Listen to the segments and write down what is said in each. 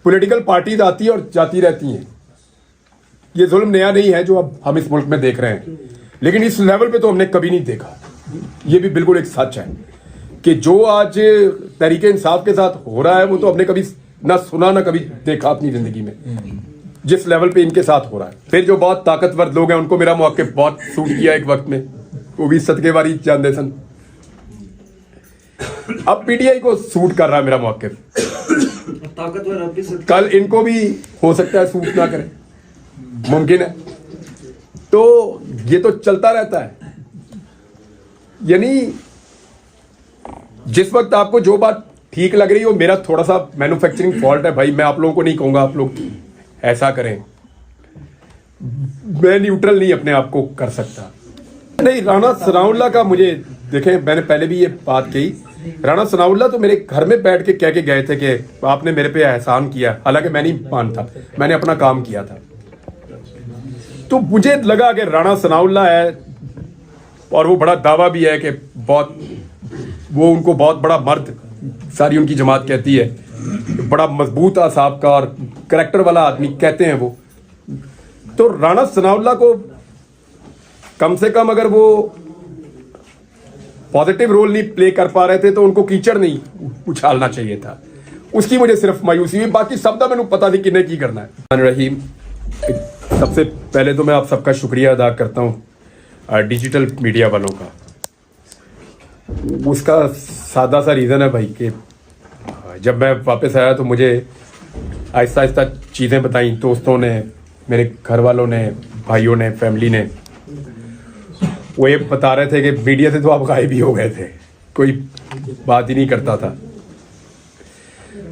Political parties आती है और जाती रहती हैं। ये जुल्म नया नहीं है जो अब हम इस मुल्क में देख रहे हैं, लेकिन इस लेवल पे तो हमने कभी नहीं देखा। ये भी बिल्कुल एक सच है कि जो आज तहरीके इंसाफ के साथ हो रहा है वो तो हमने कभी ना सुना ना कभी देखा अपनी जिंदगी में, जिस लेवल पे इनके साथ हो रहा है। फिर जो बहुत ताकतवर लोग हैं उनको मेरा मौक़िफ़ बहुत सूट किया एक वक्त में, वो भी सदके वारी जानते सन। अब पीटीआई को सूट कर रहा है मेरा मौक़िफ़, कल इनको भी हो सकता है सूट ना करे, मुमकिन है। तो ये तो चलता रहता है। यानी जिस वक्त आपको जो बात ठीक लग रही हो, मेरा थोड़ा सा मैन्युफैक्चरिंग फॉल्ट है भाई, मैं आप लोगों को नहीं कहूंगा आप लोग ऐसा करें, मैं न्यूट्रल नहीं अपने आप को कर सकता। नहीं, राणा सनाउल्लाह का मुझे देखें, मैंने पहले भी ये बात कही, राणा सनाउल्लाह तो मेरे घर में बैठ के कह के गए थे कि आपने मेरे पे एहसान किया, हालांकि मैं नहीं मानता, मैंने अपना काम किया था। तो मुझे लगा कि राणा सनाउल्लाह है और वो बड़ा दावा भी है कि बहुत वो उनको बहुत बड़ा मर्द सारी उनकी जमात कहती है, बड़ा मजबूत आसाब का और करैक्टर वाला आदमी कहते हैं वो। तो राणा सनाउल्लाह को कम से कम अगर वो पॉजिटिव रोल नहीं प्ले कर पा रहे थे तो उनको कीचड़ नहीं उछालना चाहिए था। उसकी मुझे सिर्फ मायूसी हुई, बाकी सब दा मैंने पता नहीं किन्हें की करना है। रहीम, सबसे पहले तो मैं आप सबका शुक्रिया अदा करता हूँ डिजिटल मीडिया वालों का। उसका सादा सा रीज़न है भाई कि जब मैं वापस आया तो मुझे आहिस्ता आहिस्ता चीज़ें बताई, दोस्तों ने, मेरे घर वालों ने, भाइयों ने, फैमिली ने। वो ये बता रहे थे कि मीडिया से तो आप गायब ही हो गए थे, कोई बात ही नहीं करता था।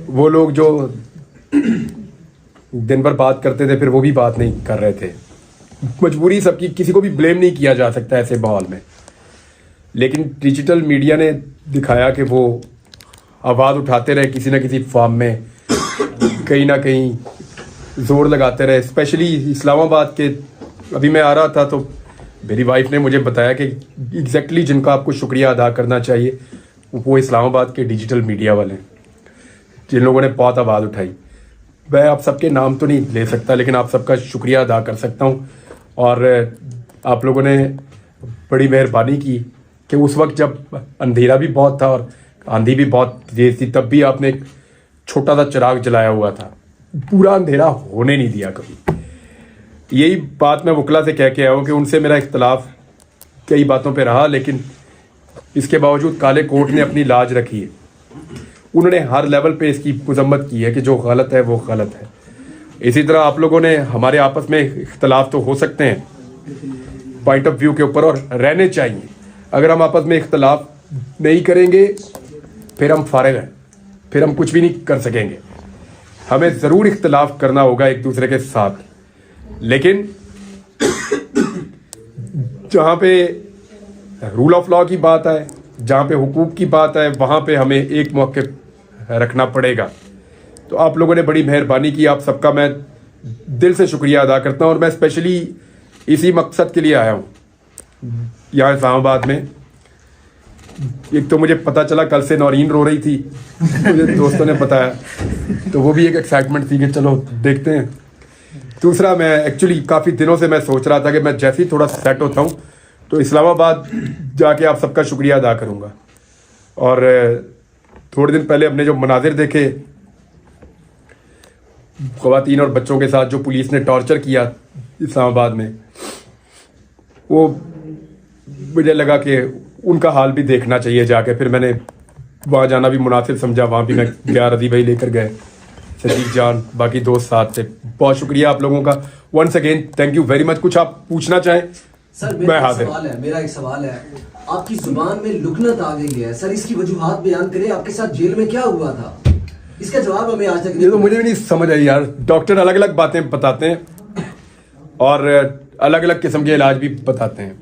वो लोग जो दिन भर बात करते थे फिर वो भी बात नहीं कर रहे थे। मजबूरी सबकी, किसी को भी ब्लेम नहीं किया जा सकता ऐसे माहौल में। लेकिन डिजिटल मीडिया ने दिखाया कि वो आवाज़ उठाते रहे किसी न किसी फॉर्म में, कहीं ना कहीं जोर लगाते रहे। स्पेशली इस्लामाबाद के, अभी मैं आ रहा था तो मेरी वाइफ ने मुझे बताया कि एग्जैक्टली जिनका आपको शुक्रिया अदा करना चाहिए वो इस्लामाबाद के डिजिटल मीडिया वाले हैं, जिन लोगों ने बहुत आवाज़ उठाई। मैं आप सबके नाम तो नहीं ले सकता, लेकिन आप सबका शुक्रिया अदा कर सकता हूँ। और आप लोगों ने बड़ी मेहरबानी की कि उस वक्त जब अंधेरा भी बहुत था और आंधी भी बहुत तेज थी, तब भी आपने एक छोटा सा चिराग जलाया हुआ था, पूरा अंधेरा होने नहीं दिया कभी। यही बात मैं वकला से कह के आया हूँ कि उनसे मेरा इख्तलाफ कई बातों पे रहा, लेकिन इसके बावजूद काले कोर्ट ने अपनी लाज रखी है। उन्होंने हर लेवल पे इसकी मजम्मत की है कि जो गलत है वो गलत है। इसी तरह आप लोगों ने, हमारे आपस में इख्तलाफ तो हो सकते हैं पॉइंट ऑफ व्यू के ऊपर, और रहने चाहिए। अगर हम आपस में इख्तलाफ नहीं करेंगे फिर हम फारिग हैं, फिर हम कुछ भी नहीं कर सकेंगे। हमें ज़रूर इख्तलाफ करना होगा एक दूसरे के साथ, लेकिन जहाँ पे रूल ऑफ लॉ की बात है, जहाँ पे हुकूक की बात है, वहाँ पे हमें एक मौक़िफ़ रखना पड़ेगा। तो आप लोगों ने बड़ी मेहरबानी की, आप सबका मैं दिल से शुक्रिया अदा करता हूँ। और मैं स्पेशली इसी मकसद के लिए आया हूँ यहाँ इस्लामाबाद में। एक तो मुझे पता चला कल से नौरीन रो रही थी, मुझे दोस्तों ने बताया, तो वो भी एक एक्साइटमेंट थी कि चलो देखते हैं। दूसरा, मैं एक्चुअली काफ़ी दिनों से मैं सोच रहा था कि मैं जैसे ही थोड़ा सेट होता हूँ तो इस्लामाबाद जाके आप सबका शुक्रिया अदा करूँगा। और थोड़े दिन पहले हमने जो मनाजिर देखे ख़वातीन और बच्चों के साथ, जो पुलिस ने टॉर्चर किया इस्लामाबाद में, वो मुझे लगा कि उनका हाल भी देखना चाहिए जाके। फिर मैंने वहाँ जाना भी मुनासिब समझा, वहाँ भी मैं गया, रदी भाई लेकर गए, सजीद जान, बाकी दोस्त साथ से। बहुत शुक्रिया आप लोगों का, once again thank you very much. कुछ आप पूछना चाहें? सर, मेरा एक सवाल है, आपकी जुबान में लुकनत आ गई है सर, इसकी वजूहात बयान करें। आपके साथ जेल में क्या हुआ था, इसका जवाब हमें आज तक नहीं। ये तो मुझे भी नहीं समझ आई यार। डॉक्टर अलग अलग बातें बताते हैं और अलग अलग किस्म के इलाज भी बताते हैं।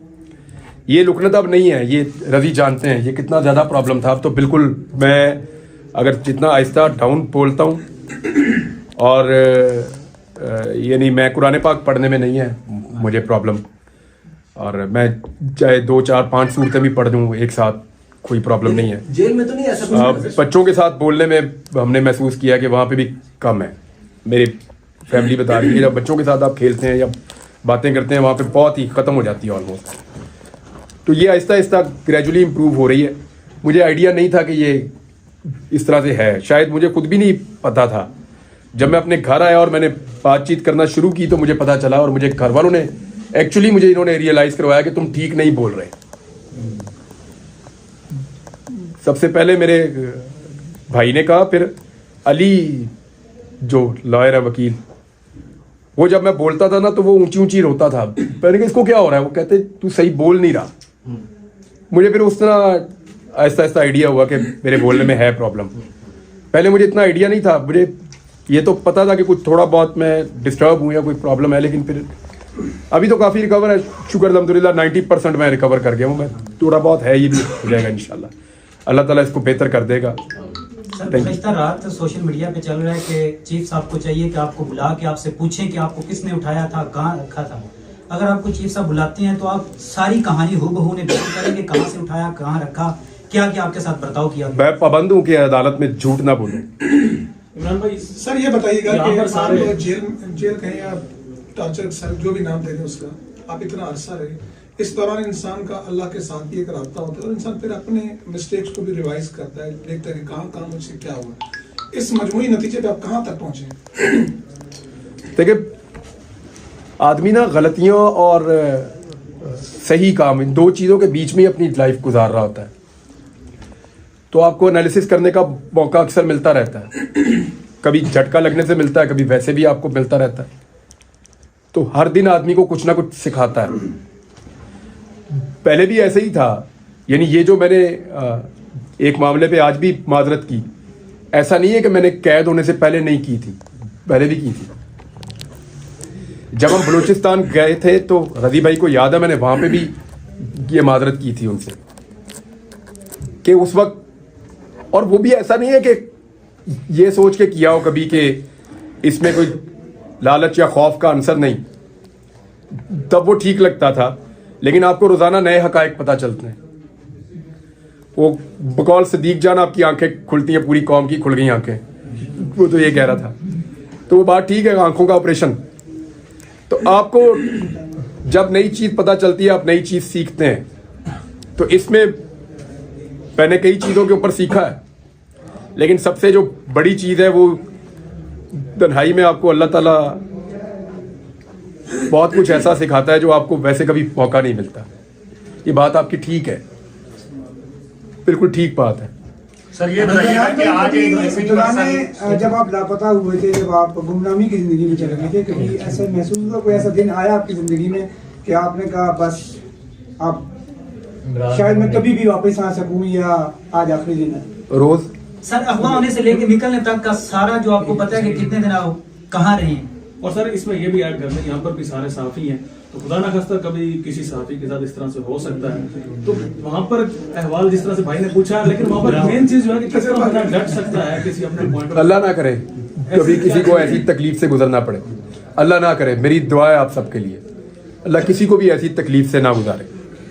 ये लुकनत अब नहीं है, ये रजी जानते हैं ये कितना ज़्यादा प्रॉब्लम था। अब तो बिल्कुल मैं अगर जितना आहिस्ता डाउन बोलता हूँ, और ये नहीं, मैं कुरान पाक पढ़ने में नहीं है मुझे प्रॉब्लम, और मैं चाहे 2, 4, 5 सूरतें भी पढ़ दूँ एक साथ, कोई प्रॉब्लम नहीं है। जेल में तो नहीं ऐसा कुछ? बच्चों के साथ बोलने में हमने महसूस किया कि वहाँ पे भी कम है। मेरी फैमिली बता रही है, जब बच्चों के साथ आप खेलते हैं या बातें करते हैं वहाँ पे बहुत ही ख़त्म हो जाती है ऑलमोस्ट। तो ये आहिस्ता आहिस्ता ग्रेजुअली इम्प्रूव हो रही है। मुझे आइडिया नहीं था कि ये इस तरह से है, शायद मुझे खुद भी नहीं पता था। जब मैं अपने घर आया और मैंने बातचीत करना शुरू की तो मुझे पता चला, और मुझे घर वालों ने एक्चुअली मुझे इन्होंने रियलाइज़ करवाया कि तुम ठीक नहीं बोल रहे। सबसे पहले मेरे भाई ने कहा, फिर अली जो लॉयर है, वकील, वो जब मैं बोलता था ना तो वो ऊंची ऊंची रोता था। मैंने कहा इसको क्या हो रहा है? वो कहते तू सही बोल नहीं रहा। मुझे फिर उस तरह आहिस्ता आहिस्ता आइडिया हुआ कि मेरे बोलने में है प्रॉब्लम। पहले मुझे इतना आइडिया नहीं था, मुझे ये तो पता था कि कुछ थोड़ा बहुत मैं डिस्टर्ब हूँ या कोई प्रॉब्लम है, लेकिन फिर अभी तो काफ़ी रिकवर है, शुक्र अल्हम्दुलिल्लाह 90% मैं रिकवर कर गया हूँ। मैं थोड़ा बहुत है, ये भी हो जाएगा इंशाल्लाह, अल्लाह ताला इसको बेहतर कर देगा। सर गुज़श्ता रात सोशल मीडिया पे चल रहा है कि चीफ साहब को चाहिए कि आपको बुला के आपसे पूछें कि आपको किसने उठाया था, कहाँ रखा था। अगर आपको चीफ साहब बुलाते हैं तो आप सारी कहानी हूबहू ने बयान करेंगे, कहाँ से उठाया, कहाँ रखा, क्या क्या आपके साथ बर्ताव किया। मैं पाबंद हूँ कि अदालत में झूठ ना बोलूँ। इमरान भाई सर ये बताइएगा कि जेल कहें या टॉर्चर सेल जो भी नाम दे रहे हैं उसका, आप इतना अरसा रहे, इस दौरान इंसान का अल्लाह के साथ भी एक राब्ता होता है और इंसान फिर अपने मिस्टेक्स को भी रिवाइज करता है, देखता है कि कहाँ मुझसे क्या हुआ। इस मजमूई नतीजे पे आप कहाँ तक पहुंचे? देखिए, आदमी ना गलतियों और सही काम, इन दो चीज़ों के बीच में ही अपनी लाइफ गुजार रहा होता है। तो आपको एनालिसिस करने का मौका अक्सर मिलता रहता है, कभी झटका लगने से मिलता है, कभी वैसे भी आपको मिलता रहता है। तो हर दिन आदमी को कुछ ना कुछ सिखाता है। पहले भी ऐसे ही था, यानी ये जो मैंने एक मामले पे आज भी माजरत की, ऐसा नहीं है कि मैंने कैद होने से पहले नहीं की थी, पहले भी की थी। जब हम बलूचिस्तान गए थे तो रजी भाई को याद है, मैंने वहाँ पे भी ये माजरत की थी उनसे कि उस वक्त, और वो भी ऐसा नहीं है कि ये सोच के किया हो कभी कि इसमें कोई लालच या खौफ का आंसर नहीं, तब वो ठीक लगता था। लेकिन आपको रोज़ाना नए हकायक पता चलते हैं। वो बकौल सदीक जान आपकी आंखें खुलती हैं, पूरी कौम की खुल गई आंखें, वो तो ये कह रहा था। तो वो बात ठीक है, आंखों का ऑपरेशन। तो आपको जब नई चीज़ पता चलती है, आप नई चीज़ सीखते हैं। तो इसमें मैंने कई चीज़ों के ऊपर सीखा है, लेकिन सबसे जो बड़ी चीज़ है वो तन्हाई में आपको अल्लाह ताला बहुत कुछ ऐसा सिखाता है जो आपको वैसे कभी मौका नहीं मिलता। ये बात आपकी ठीक है, बिल्कुल ठीक बात है। सर ये बताइएगा कि आज एक मिसिंग पर्सन, जब आप लापता हुए थे, जब आप गुमनामी की जिंदगी में चले गए थे, कभी ऐसा महसूस हुआ, कोई ऐसा दिन आया आपकी जिंदगी में कि आपने कहा बस आप शायद मैं कभी भी वापस आ सकूं या आज आखिरी दिन है? रोज सर अगवा होने से लेकर निकलने तक का सारा जो आपको पता है कि कितने दिन आप कहाँ रहे हैं। और सर इसमें ये भी ऐड कर लें, यहाँ पर भी सारे साफी हैं, तो खुदा ना खास्ता कभी किसी साफी के साथ इस तरह से हो सकता है। तो वहाँ पर अहवाल जिस तरह से भाई ने पूछा, लेकिन वहाँ पर मेन चीज जो है कि किस तरह बंदा डट सकता है किसी अपने पॉइंट पर। अल्लाह ना करे कभी किसी को ऐसी तकलीफ से गुजरना पड़े, अल्लाह ना करे। मेरी दुआ है आप सबके लिए, अल्लाह किसी को भी ऐसी तकलीफ से ना गुजारे।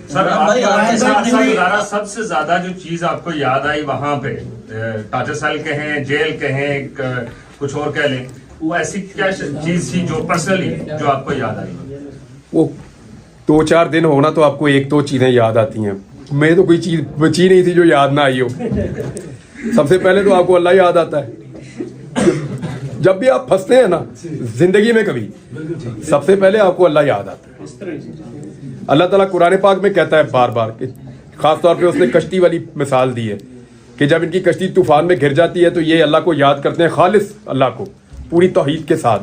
सर आपके साथ गुजारा सबसे ज्यादा जो चीज आपको याद आई वहाँ पे, टॉर्चर सेल कहें, जेल कहें, कुछ और कह लें, वो ऐसी क्या चीज थी जो पर्सनली जो आपको याद आई? वो 2-4 दिन होना तो आपको 1-2 चीज़ें याद आती हैं। मैं तो कोई चीज़ बची नहीं थी जो याद ना आई हो। सबसे पहले तो आपको अल्लाह याद आता है। जब भी आप फंसते हैं ना जिंदगी में कभी, सबसे पहले आपको अल्लाह याद आता है। अल्लाह ताला कुरान पाक में कहता है बार बार कि खास तौर पे उसने कश्ती वाली मिसाल दी है कि जब इनकी कश्ती तूफान में घिर जाती है तो ये अल्लाह को याद करते हैं, खालिस अल्लाह को पूरी तौहीद के साथ।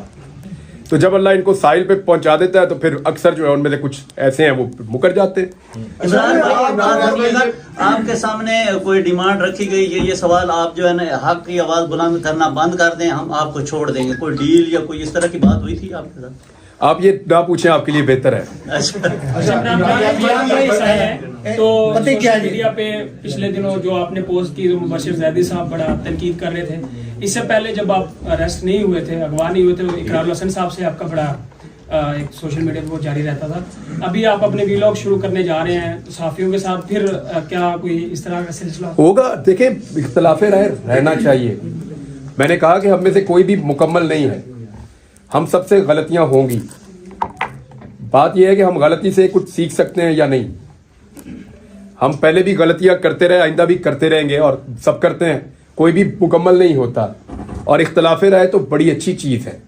तो जब अल्लाह इनको साहिल पे पहुंचा देता है तो फिर अक्सर जो है उनमें से कुछ ऐसे हैं वो मुकर जाते हैं। इमरान भाई, अगर आपके सामने कोई डिमांड रखी गई है, ये सवाल आप जो है ना हक की आवाज बुलंद करना बंद कर दें, हम आपको छोड़ देंगे, कोई डील या कोई इस तरह की बात हुई थी आपके साथ? आप ये ना पूछें, आपके लिए बेहतर है। तो सोशल मीडिया पे पिछले दिनों जो आपने पोस्ट की, मुबशिर जैदी साहब बड़ा तनकीद कर रहे थे। इससे पहले जब आप अरेस्ट नहीं हुए थे, अगवा नहीं हुए थे, तो इकरारुल हसन साहब से आपका बड़ा एक सोशल मीडिया पे वो जारी रहता था। अभी आप अपने वीलॉग शुरू करने जा रहे हैं सहाफियों के साथ, फिर क्या कोई इस तरह का सिलसिला होगा? देखिए, इख्तिलाफे राय रहना चाहिए। मैंने कहा कि हम में से कोई भी मुकम्मल नहीं है, हम सबसे गलतियां होंगी। बात यह है कि हम गलती से कुछ सीख सकते हैं या नहीं। हम पहले भी गलतियां करते रहे, आइंदा भी करते रहेंगे और सब करते हैं, कोई भी मुकम्मल नहीं होता। और इख्तलाफे राय तो बड़ी अच्छी चीज़ है।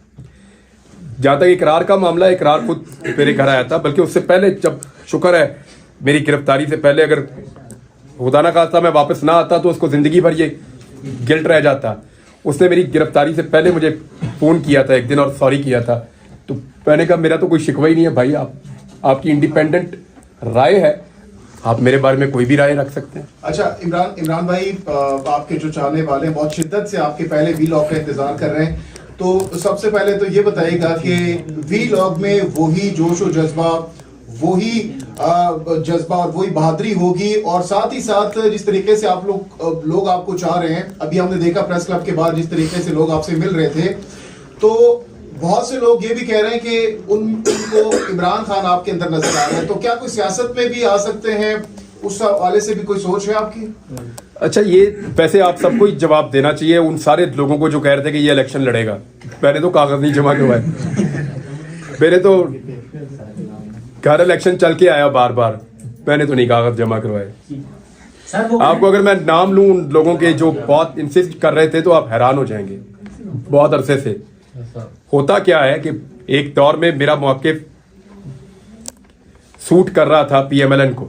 जहाँ तक इकरार का मामला, इकरार खुद मेरे घर आया था, बल्कि उससे पहले, जब शुक्र है मेरी गिरफ्तारी से पहले अगर खुदा ना खास्ता मैं वापस ना आता तो उसको ज़िंदगी भर ये गिल्ट रह जाता। उसने मेरी गिरफ्तारी से पहले मुझे फ़ोन किया था एक दिन और सॉरी किया था। तो मैंने कहा मेरा तो कोई शिकवा ही नहीं है भाई, आपकी इंडिपेंडेंट राय है, आप मेरे बारे में कोई भी राय रख सकते हैं। अच्छा इमरान भाई, आपके जो चाहने वाले हैं बहुत शिद्दत से आपके पहले वीलॉग का इंतजार कर रहे हैं, तो सबसे पहले तो ये बताइएगा कि वीलॉग में वही जोश और जज्बा, वही जज्बा और वही बहादुरी होगी, और साथ ही साथ जिस तरीके से आप लोग आपको चाह रहे हैं, अभी हमने देखा प्रेस क्लब के बाद जिस तरीके से लोग आपसे मिल रहे थे, तो बहुत से लोग ये भी कह रहे हैं कि उनको इमरान खान आपके अंदर नजर आ रहे हैं, तो क्या कोई सियासत में भी आ सकते हैं? उस हवाले से भी कोई सोच है आपकी? अच्छा, ये वैसे आप सबको ही जवाब देना चाहिए उन सारे लोगों को जो कह रहे थे कि ये इलेक्शन लड़ेगा। मैंने तो कागज नहीं जमा करवाए, मेरे तो घर इलेक्शन चल के आया बार बार, मैंने तो नहीं कागज जमा करवाए। आपको अगर मैं नाम लूं उन लोगों के जो बहुत इंसिस्ट कर रहे थे तो आप हैरान हो जाएंगे। बहुत अरसे से होता क्या है कि एक दौर में मेरा मौक़िफ़ सूट कर रहा था PMLN को,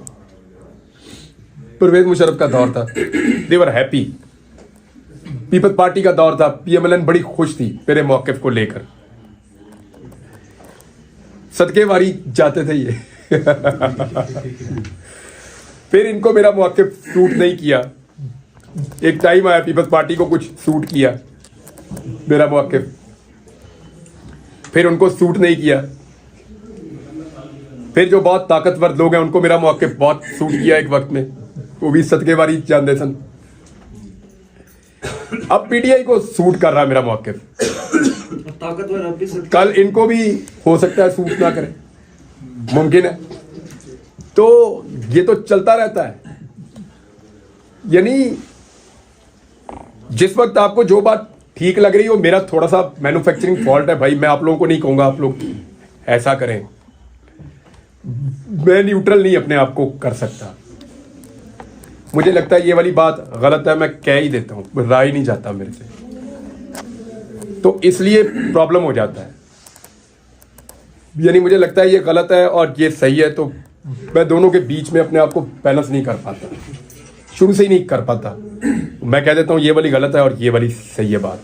परवेज मुशर्रफ का दौर था, दे वर हैप्पी। पीपल्स पार्टी का दौर था, PMLN बड़ी खुश थी मेरे मौक़िफ़ को लेकर, सदके वारी जाते थे ये। फिर इनको मेरा मौक़िफ़ सूट नहीं किया। एक टाइम आया पीपल्स पार्टी को कुछ सूट किया मेरा मौक़िफ़, फिर उनको सूट नहीं किया। फिर जो बहुत ताकतवर लोग हैं उनको मेरा मौक़िफ़ बहुत सूट किया एक वक्त में, वो भी सदके वारी जानते सन। अब PTI को सूट कर रहा है मेरा मौक़िफ़, कल इनको भी हो सकता है सूट ना करे, मुमकिन है। तो ये तो चलता रहता है। यानी जिस वक्त आपको जो बात ठीक लग रही हो, मेरा थोड़ा सा मैन्युफैक्चरिंग फॉल्ट है भाई, मैं आप लोगों को नहीं कहूंगा आप लोग ऐसा करें, मैं न्यूट्रल नहीं अपने आप को कर सकता। मुझे लगता है ये वाली बात गलत है, मैं कह ही देता हूं, राय नहीं जाता मेरे से, तो इसलिए प्रॉब्लम हो जाता है। यानी मुझे लगता है ये गलत है और ये सही है, तो मैं दोनों के बीच में अपने आप को बैलेंस नहीं कर पाता, शुरू से ही नहीं कर पाता। मैं कह देता हूँ ये वाली गलत है और ये वाली सही है बात।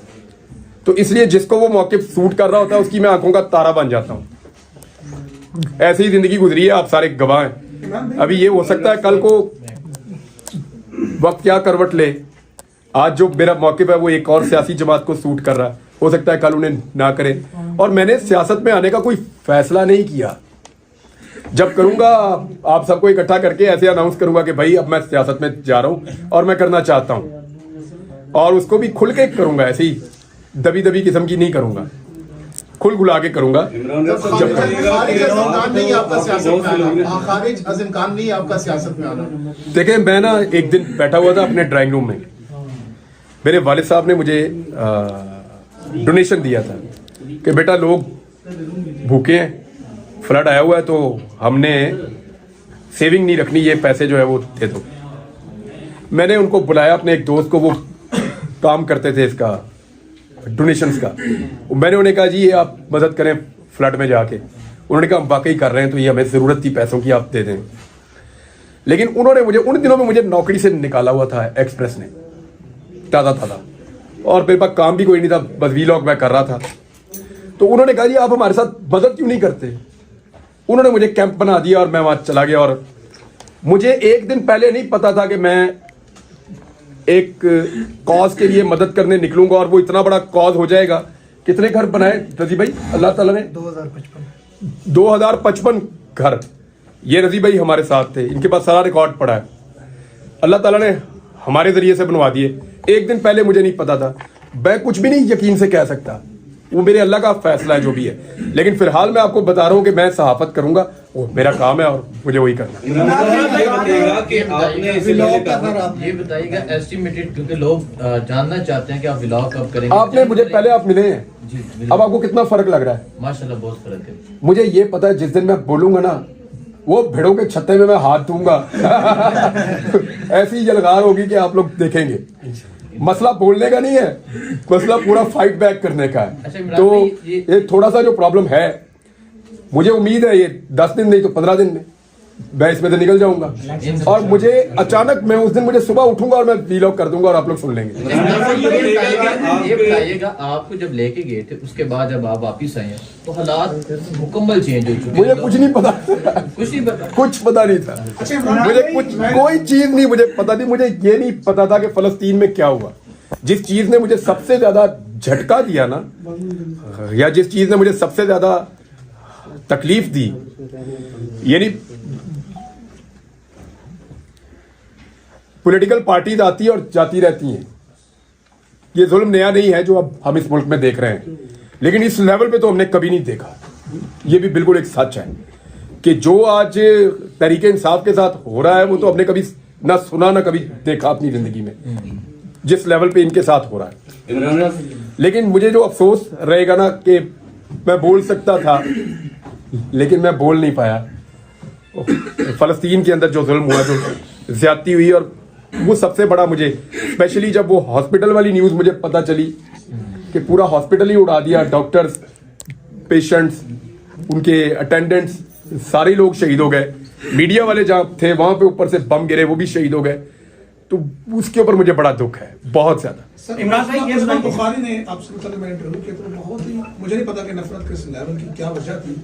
तो इसलिए जिसको वो मौक़िफ़ सूट कर रहा होता है उसकी मैं आंखों का तारा बन जाता हूँ। ऐसी ही जिंदगी गुजरी है, आप सारे गवाह हैं। अभी ये हो सकता है कल को वक्त क्या करवट ले, आज जो मेरा मौक़िफ़ है वो एक और सियासी जमात को सूट कर रहा है, हो सकता है कल उन्हें ना करे। और मैंने सियासत में आने का कोई फैसला नहीं किया। जब करूंगा आप सबको इकट्ठा करके ऐसे अनाउंस करूंगा कि भाई अब मैं सियासत में जा रहा हूं और मैं करना चाहता हूं, और उसको भी खुल के करूंगा, ऐसे ही दबी दबी किस्म की नहीं करूंगा, खुल गुला के करूंगा। देखिए, मैं ना एक दिन बैठा हुआ था अपने ड्राइंग रूम में, मेरे वालिद साहब ने मुझे डोनेशन दिया था कि बेटा लोग भूखे हैं, फ्लड आया हुआ है, तो हमने सेविंग नहीं रखनी, ये पैसे जो है वो दे दो। मैंने उनको बुलाया, अपने एक दोस्त को, वो काम करते थे इसका डोनेशंस का। मैंने उन्हें कहा जी ये आप मदद करें फ्लड में जाके। उन्होंने कहा हम वाकई कर रहे हैं, तो ये हमें ज़रूरत थी पैसों की, आप दे दें। लेकिन उन्होंने मुझे उन दिनों में मुझे नौकरी से निकाला हुआ था एक्सप्रेस ने, ताज़ा, और मेरे पास काम भी कोई नहीं था, बस वीलॉग मैं कर रहा था। तो उन्होंने कहा जी आप हमारे साथ मदद क्यों नहीं करते। उन्होंने मुझे कैंप बना दिया और मैं वहाँ चला गया। और मुझे एक दिन पहले नहीं पता था कि मैं एक कॉज के लिए मदद करने निकलूंगा और वो इतना बड़ा कॉज हो जाएगा। कितने घर बनाए रजी भाई अल्लाह ताला ने? 2055 घर। ये रजी भाई हमारे साथ थे, इनके पास सारा रिकॉर्ड पड़ा है, अल्लाह ताला ने हमारे जरिए से बनवा दिए। एक दिन पहले मुझे नहीं पता था, मैं कुछ भी नहीं यकीन से कह सकता, वो मेरे अल्लाह का फैसला है जो भी है। लेकिन फिलहाल मैं आपको बता रहा हूँ कि मैं सहाफत करूंगा वो मेरा काम है और मुझे वही करना है। ये बताइएगा एस्टिमेटेड, क्योंकि लोग जानना चाहते हैं कि आप व्लॉग कब करेंगे। आपने मुझे पहले आप मिले हैं, जी अब आपको कितना फर्क लग रहा है? माशाल्लाह बहुत फर्क है। मुझे ये पता है जिस दिन मैं बोलूंगा ना, वो भेड़ों के छत्ते में मैं हाथ दूंगा ऐसी यलगार होगी कि आप लोग देखेंगे। मसला बोलने का नहीं है, मसला पूरा फाइट बैक करने का है। अच्छा, इमरान तो भाई, ये- ये थोड़ा सा जो प्रॉब्लम है, मुझे उम्मीद है ये 10 दिन नहीं तो 15 दिन में मैं इसमें से निकल जाऊंगा। और मुझे अचानक मैं उस दिन मुझे सुबह उठूंगा और मैं वीलॉग कर दूंगा और आप लोग सुन लेंगे। ये बताइएगा आपको जब लेके गए थे उसके बाद जब आप वापिस आए हैं तो हालात मुकम्मल चेंज हो चुके मुझे कुछ नहीं पता, कुछ नहीं पता। कुछ पता नहीं था मुझे, कुछ कोई चीज नहीं मुझे पता थी। मुझे ये नहीं पता था कि फलस्तीन में क्या हुआ। जिस चीज ने मुझे सबसे ज्यादा झटका दिया ना, या जिस चीज ने मुझे सबसे ज्यादा तकलीफ दी, यानी पॉलिटिकल पार्टीज आती है और जाती रहती हैं। ये जुल्म नया नहीं है जो अब हम इस मुल्क में देख रहे हैं, लेकिन इस लेवल पे तो हमने कभी नहीं देखा। ये भी बिल्कुल एक सच है कि जो आज तहरीके इंसाफ के साथ हो रहा है वो तो हमने कभी ना सुना ना कभी देखा अपनी जिंदगी में, जिस लेवल पे इनके साथ हो रहा है। लेकिन मुझे जो अफसोस रहेगा ना कि मैं बोल सकता था लेकिन मैं बोल नहीं पाया। फलस्तीन के अंदर जो जुल्म हुआ, जो ज्यादती हुई, और वो सबसे बड़ा मुझे, स्पेशली जब वो हॉस्पिटल वाली न्यूज मुझे पता चली कि पूरा हॉस्पिटल ही उड़ा दिया, डॉक्टर्स, पेशेंट्स, उनके अटेंडेंट्स, सारे लोग शहीद हो गए। मीडिया वाले जहां थे वहां पे ऊपर से बम गिरे, वो भी शहीद हो गए। तो उसके ऊपर मुझे बड़ा दुख है, बहुत ज्यादा। इमरान भाई, ये उस्मान बुखारी ने आपसे मतलब मैं इंटरव्यू किया तो बहुत ही, मुझे नहीं पता कि नफरत किस लेवल की क्या वजह थी।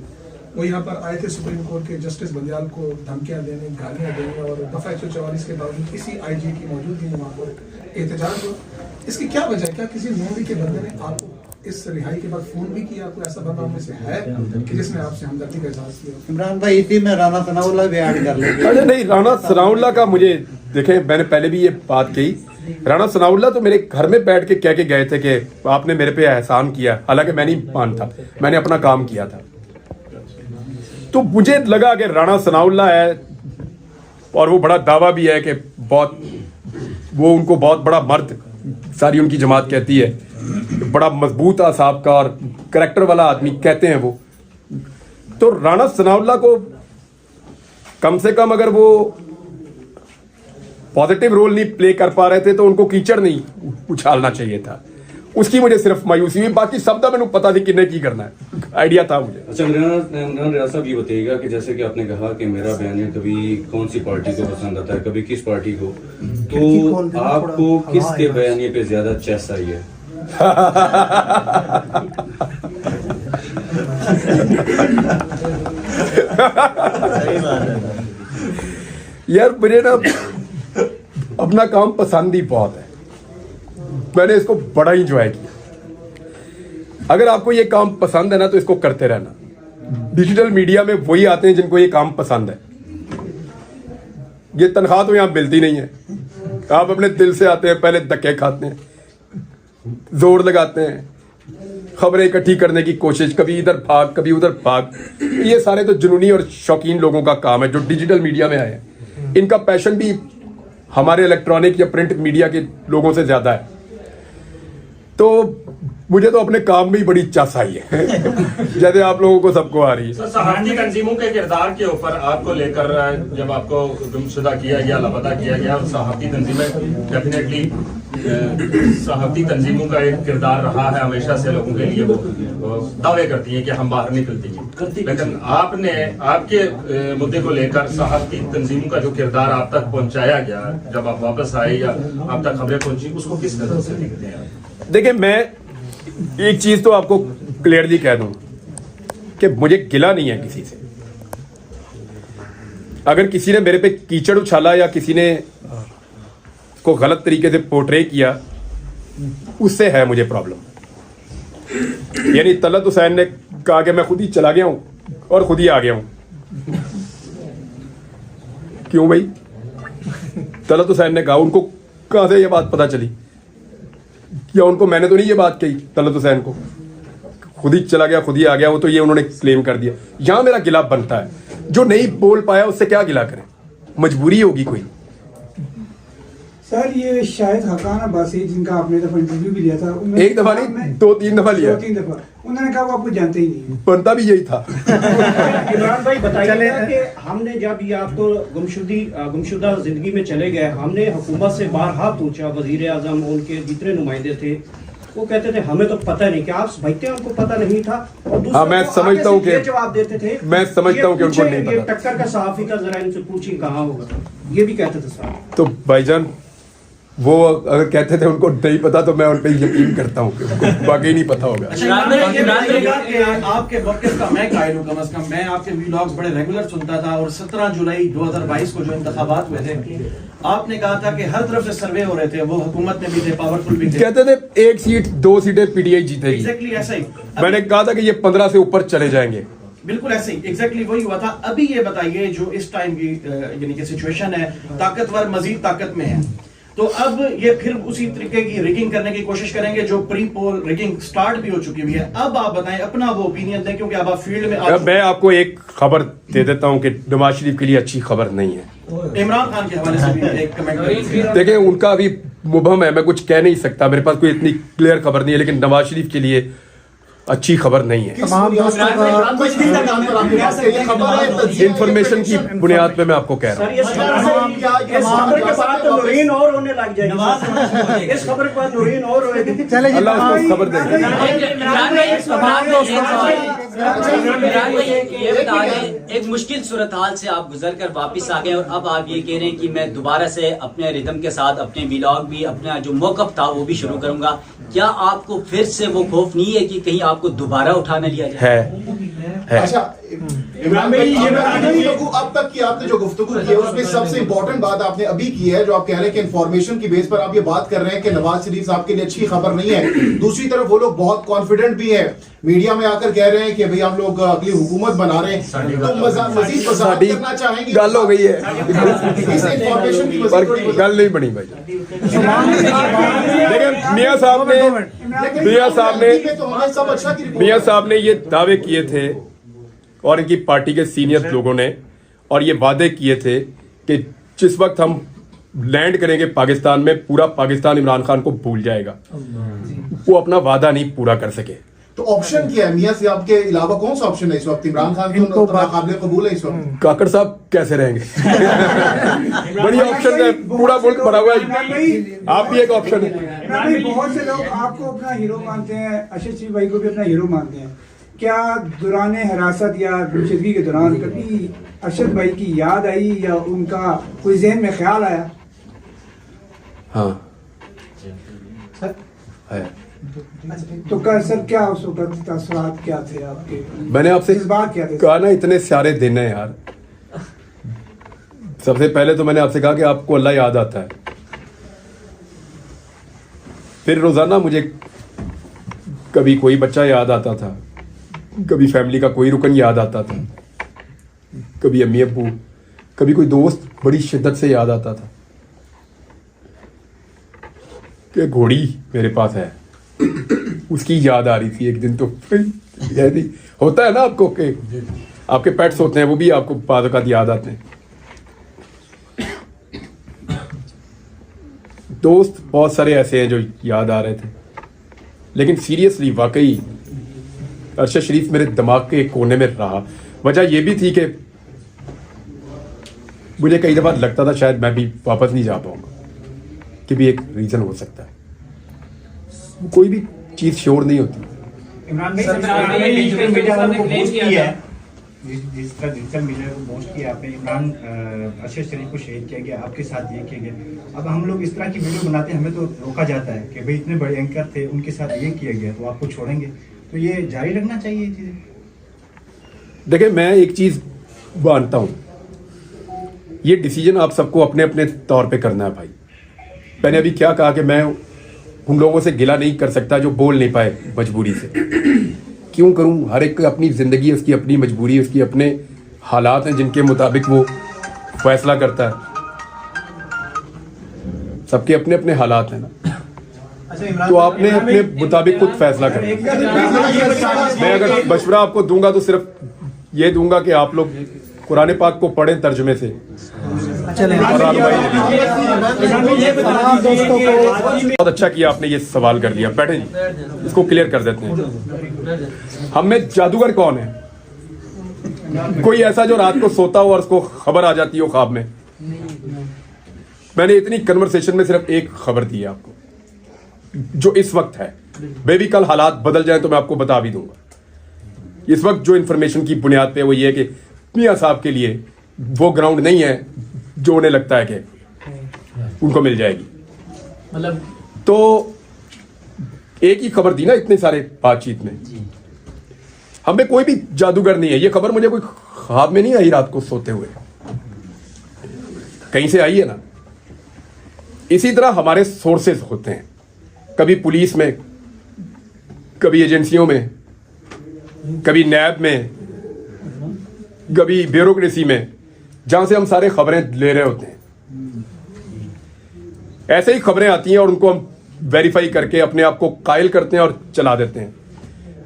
वो यहाँ पर आए थे सुप्रीम कोर्ट के जस्टिस बंदियाल को धमकियां देने, गालियां देने, और दफा 144 के बावजूद किसी आईजी की मौजूदगी में वहाँ पर एहतजाज हुआ। इसकी क्या वजह है? क्या किसी नौवी के बंदे ने आपको इस रिहाई के बाद फोन भी किया? कोई ऐसा बंदा में से है कि जिसने आपसे हमदर्दी का इजहार किया? इमरान भाई, इसी में राना सनाउल्लाह भी ऐड कर लेंगे। अरे नहीं, राना सनाउल्लाह का मुझे देखें, मैंने पहले भी ये बात कही, राना सनाउल्लाह तो मेरे घर में बैठ के कह के गए थे कि आपने मेरे पे एहसान किया, हालांकि मैं नहीं मानता, मैंने अपना काम किया था। तो मुझे लगा कि राना सनाउल्लाह है और वो बड़ा दावा भी है कि बहुत, वो उनको बहुत बड़ा मर्द सारी उनकी जमात कहती है, बड़ा मजबूत आसाब का और करैक्टर वाला आदमी कहते हैं वो। तो राना सनाउल्लाह को कम से कम अगर वो पॉजिटिव रोल नहीं प्ले कर पा रहे थे तो उनको कीचड़ नहीं उछालना चाहिए था। उसकी मुझे सिर्फ मायूसी हुई, बाकी सब दा मैंने पता थी किन्ने की करना है, आइडिया था मुझे। अच्छा, इमरान रियाज साहब, ये बताइएगा कि जैसे कि आपने कहा कि मेरा बयान कभी कौन सी पार्टी को पसंद आता है, कभी किस पार्टी को, तो आपको किसके बयानिए पे ज्यादा चेस आई है? यार मुझे ना अपना काम पसंद ही बहुत है, मैंने इसको बड़ा इंजॉय किया। अगर आपको ये काम पसंद है ना तो इसको करते रहना। डिजिटल मीडिया में वही आते हैं जिनको ये काम पसंद है। ये तनख्वाह तो यहां मिलती नहीं है, आप अपने दिल से आते हैं, पहले धक्के खाते हैं, जोर लगाते हैं, खबरें इकट्ठी करने की कोशिश, कभी इधर भाग कभी उधर भाग। ये सारे तो जुनूनी और शौकीन लोगों का काम है जो डिजिटल मीडिया में आए हैं। इनका पैशन भी हमारे इलेक्ट्रॉनिक या प्रिंट मीडिया के लोगों से ज्यादा है। तो मुझे तो अपने काम में ही बड़ी चास आई है जैसे आप लोगों को सबको आ रही है। सहाफ़ती तंजीमों के किरदार के ऊपर आपको लेकर जब आपको गुमशुदा किया गया, लापता किया गया, और सहाफ़ती तंजीमें डेफिनेटली सहाफ़ती तंजीमों का एक किरदार रहा है हमेशा से लोगों के लिए, वो दावे करती हैं कि हम बाहर निकलती हैं, लेकिन आपने आपके मुद्दे को लेकर सहाफ़ती तंजीमों का जो किरदार आप तक पहुंचाया गया जब आप वापस आए या आप तक खबरें पहुंची, उसको किस नजर से देखते हैं? देखिए, मैं एक चीज तो आपको क्लियरली कह दूं कि मुझे गिला नहीं है किसी से। अगर किसी ने मेरे पे कीचड़ उछाला या किसी ने को गलत तरीके से पोर्ट्रे किया, उससे है मुझे प्रॉब्लम। यानी तलत हुसैन ने कहा कि मैं खुद ही चला गया हूं और खुद ही आ गया हूं। क्यों भाई? तलत हुसैन ने कहा, उनको कहां से ये बात पता चली? या उनको मैंने तो नहीं ये बात कही तलत हुसैन को, खुद ही चला गया खुद ही आ गया, वो तो ये उन्होंने क्लेम कर दिया। यहां मेरा गिला बनता है। जो नहीं बोल पाया उससे क्या गिला करें, मजबूरी होगी कोई। सर ये शायद हकान अब्बासी जिनका आपने दफा इंटरव्यू भी लिया था, एक दफा नहीं 2-3 दफा लिया, 2-3 दफा उन्होंने कहा वो आपको जानते ही नहीं। बनता भी यही था। इमरान भाई बताइए कि हमने जब ये आप तो गुमशुदा जिंदगी में चले गए, हमने हुकूमत से बारहा पूछा, वजीर आजम उनके जितने नुमाइंदे थे वो कहते थे हमें तो पता नहीं, क्या आप समझते हैं उनको पता नहीं था? और हाँ, मैं समझता हूँ कि जवाब देते थे, मैं समझता हूँ कि उनको नहीं ये पता। टक्कर का सहाफी था, जरा इनसे पूछिए कहाँ होगा, ये भी कहते थे साहब। तो भाईजान वो अगर कहते थे उनको नहीं पता तो मैं उन पर यकीन करता हूँ कि उनको बाकी नहीं पता होगा। आपके वक्त का मैं कायल हूँ, कम से कम मैं आपके व्लॉग्स बड़े रेगुलर सुनता था, और 17 जुलाई 2022 को जो इंतखाबात हुए थे आपने कहा था कि हर तरफ से सर्वे हो रहे थे, वो हुकूमत में भी थे, पावरफुल भी थे, कहते थे 1 सीट 2 सीटें पीटीआई जीतेगी। एग्जैक्टली ऐसा ही मैंने कहा था कि ये 15 से ऊपर चले जाएंगे, बिल्कुल ऐसे ही एग्जैक्टली वही हुआ था। अभी ये बताइए जो इस टाइम की यानी कि सिचुएशन है, ताकतवर मजीद ताकत में है, तो अब ये फिर उसी तरीके की रिगिंग करने की कोशिश करेंगे जो प्री पोल रिगिंग स्टार्ट भी हो चुकी हुई है। अब आप बताएं अपना वो ओपिनियन दें, क्योंकि अब आप फील्ड में मैं आपको एक खबर दे देता हूं कि नवाज शरीफ के लिए अच्छी खबर नहीं है। इमरान खान के हवाले से भी एक कमेंट देखिए उनका अभी मुबहम है, मैं कुछ कह नहीं सकता, मेरे पास कोई इतनी क्लियर खबर नहीं है, लेकिन नवाज शरीफ के लिए अच्छी खबर नहीं है। इंफॉर्मेशन की बुनियाद पे मैं आपको कह रहा हूँ। अल्लाह उसको खबर दे। एक मुश्किल सूरत हाल से आप गुजर कर वापिस आ गए और अब आप ये कह रहे हैं कि मैं दोबारा से अपने रिदम के साथ अपने व्लॉग भी, अपना जो मौकफ था वो भी शुरू करूंगा। क्या आपको फिर से वो खौफ नहीं है कि कहीं आपको दोबारा उठा न लिया जाए? है। अच्छा इमरान भाई, अब तक की आपने जो गुफ्तगू की है उसमें सबसे इंपॉर्टेंट बात आपने अभी की है, जो आप कह रहे हैं कि इन्फॉर्मेशन की बेस पर आप ये बात कर रहे हैं कि नवाज शरीफ साहब के लिए अच्छी खबर नहीं है। दूसरी तरफ वो लोग बहुत कॉन्फिडेंट भी है, मीडिया में आकर कह रहे हैं कि भाई हम लोग अगली हुकूमत बना रहे हैं, तो मजीद वजाहत करना चाहेंगे। गल हो गई है, इस इंफॉर्मेशन की पर गल नहीं बनी भाई। लेकिन मियां साहब ने ये दावे किए थे और इनकी पार्टी के सीनियर लोगों ने, और ये वादे किए थे कि जिस वक्त हम लैंड करेंगे पाकिस्तान में, पूरा पाकिस्तान इमरान खान को भूल जाएगा। वो अपना वादा नहीं पूरा कर सके। तो ऑप्शन क्या है मियां साहब के अलावा? कौन सा ऑप्शन है इस वक्त? इमरान खान तो काबिल कबूल है इस वक्त। काकड़ साहब कैसे रहेंगे? बड़ी ऑप्शन है, पूरा मुल्क भरा हुआ है, आप भी एक ऑप्शन है। बहुत से लोग आपको अपना हीरो मानते हैं, अर्शद शरीफ भाई को भी अपना हीरो मानते हैं। क्या दौरान हिरासत या गुमशुदगी के दौरान कभी अर्शद भाई की याद आई या उनका कोई ज़हन में ख्याल आया? हाँ है। तो सर क्या उस वक्त तासुरात क्या थे आपके? मैंने आपसे बात क्या थे? कहा ना, इतने सारे दिन हैं यार। सबसे पहले तो मैंने आपसे कहा कि आपको अल्लाह याद आता है, फिर रोजाना मुझे कभी कोई बच्चा याद आता था, कभी फैमिली का कोई रुकन याद आता था, कभी अम्मी अब्बू, कभी कोई दोस्त बड़ी शिद्दत से याद आता था कि घोड़ी मेरे पास है, उसकी याद आ रही थी एक दिन। तो यही होता है ना आपको कि आपके पेट्स होते हैं, वो भी आपको बाद वक़्त याद आते हैं। दोस्त बहुत सारे ऐसे हैं जो याद आ रहे थे, लेकिन सीरियसली वाकई अरशद शरीफ मेरे दिमाग के एक कोने में रहा। वजह यह भी थी कि मुझे कई दफ़ा लगता था शायद मैं भी वापस नहीं जा पाऊंगा, कि भी एक रीज़न हो सकता है। कोई भी चीज़ श्योर नहीं होती। इमरान भाई डिजिटल मीडिया वालों को पोस्ट किया है, जिस तरह डिजिटल मीडिया को पोस्ट किया आपने, इमरान अर्शद शरीफ को शहीद किया गया, आपके साथ ये किया गया। अब हम लोग इस तरह की वीडियो बनाते हैं, हमें तो रोका जाता है कि भाई इतने बड़े एंकर थे, उनके साथ ये किया गया, तो आपको छोड़ेंगे? तो ये जारी रखना चाहिए ये चीज़ें। देखिए मैं एक चीज़ मानता हूँ, ये डिसीजन आप सबको अपने अपने तौर पे करना है भाई। मैंने अभी क्या कहा कि मैं उन लोगों से गिला नहीं कर सकता जो बोल नहीं पाए मजबूरी से। क्यों करूं? हर एक की अपनी ज़िंदगी है, उसकी अपनी मजबूरी है, उसकी अपने हालात हैं जिनके मुताबिक वो फैसला करता है। सबके अपने अपने हालात हैं ना, तो आपने अपने मुताबिक खुद फैसला करना। मैं अगर मशवरा आपको दूंगा तो सिर्फ ये दूंगा कि आप लोग कुरान पाक को पढ़ें तर्जुमे से। और बहुत अच्छा किया आपने ये सवाल कर दिया। बैठे जी, इसको क्लियर कर देते हैं। हम में जादूगर कौन है? कोई ऐसा जो रात को सोता हो और उसको खबर आ जाती हो ख्वाब में? मैंने इतनी कन्वर्सेशन में सिर्फ एक खबर दी है आपको, जो इस वक्त है। बेबी कल हालात बदल जाए तो मैं आपको बता भी दूंगा। इस वक्त जो इंफॉर्मेशन की बुनियाद पे वो ये है कि मियां साहब के लिए वो ग्राउंड नहीं है जो उन्हें लगता है कि उनको मिल जाएगी। मतलब तो एक ही खबर दी ना इतने सारे बातचीत में। हमें कोई भी जादूगर नहीं है। ये खबर मुझे कोई ख्वाब में नहीं आई रात को सोते हुए, कहीं से आई है ना। इसी तरह हमारे सोर्सेज होते हैं, कभी पुलिस में, कभी एजेंसियों में, कभी नैब में, कभी ब्यूरोक्रेसी में, जहां से हम सारे खबरें ले रहे होते हैं। ऐसे ही खबरें आती हैं और उनको हम वेरीफाई करके अपने आप को कायल करते हैं और चला देते हैं।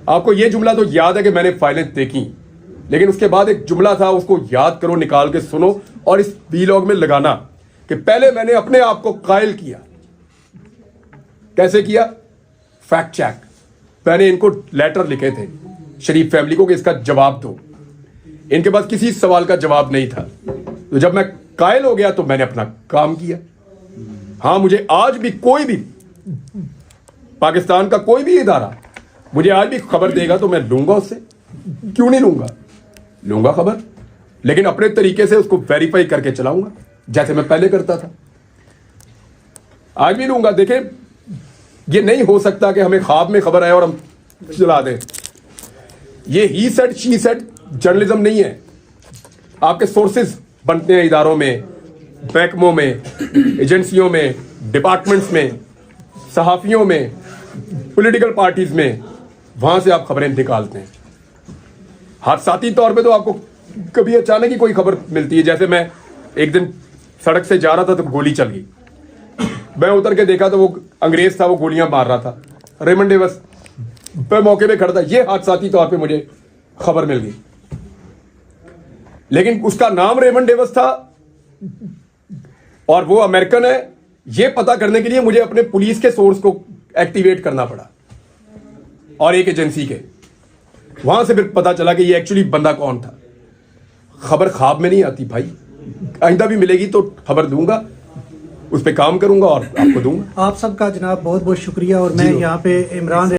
आपको यह जुमला तो याद है कि मैंने फाइलें देखी, लेकिन उसके बाद एक जुमला था, उसको याद करो, निकाल के सुनो और इस वीलॉग में लगाना कि पहले मैंने अपने आप को कायल किया। कैसे किया? Fact check. मैंने इनको लेटर लिखे थे शरीफ फैमिली को कि इसका जवाब दो। इनके पास किसी सवाल का जवाब नहीं था। तो जब मैं कायल हो गया तो मैंने अपना काम किया। हाँ, मुझे आज भी कोई भी पाकिस्तान का कोई भी इदारा मुझे आज भी खबर देगा तो मैं लूंगा उससे। क्यों नहीं लूंगा? लूंगा खबर, लेकिन अपने तरीके से उसको वेरीफाई करके चलाऊंगा, जैसे मैं पहले करता था। आज भी लूंगा। देखें, ये नहीं हो सकता कि हमें ख्वाब में खबर आए और हम चला दें। ये he said she said journalism नहीं है। आपके सोर्सेज बनते हैं इदारों में, महकमों में, एजेंसियों में, डिपार्टमेंट्स में, सहाफियों में, पॉलिटिकल पार्टीज में। वहां से आप खबरें निकालते हैं। हादसाती तौर पे तो आपको कभी अचानक ही कोई खबर मिलती है। जैसे मैं एक दिन सड़क से जा रहा था तो गोली चल गई। मैं उतर के देखा तो वो अंग्रेज था, वो गोलियां मार रहा था। रेमंड डेविस मैं मौके पे खड़ा था। ये हादसाती तौर पे मुझे खबर मिल गई, लेकिन उसका नाम रेमंड डेविस था और वो अमेरिकन है। ये पता करने के लिए मुझे अपने पुलिस के सोर्स को एक्टिवेट करना पड़ा और एक एजेंसी के। वहां से फिर पता चला कि ये एक्चुअली बंदा कौन था। खबर ख्वाब में नहीं आती भाई। आइंदा भी मिलेगी तो खबर दूंगा, उस पर काम करूंगा और आपको दूंगा। आप सबका जनाब बहुत बहुत शुक्रिया। और मैं यहाँ पे इमरान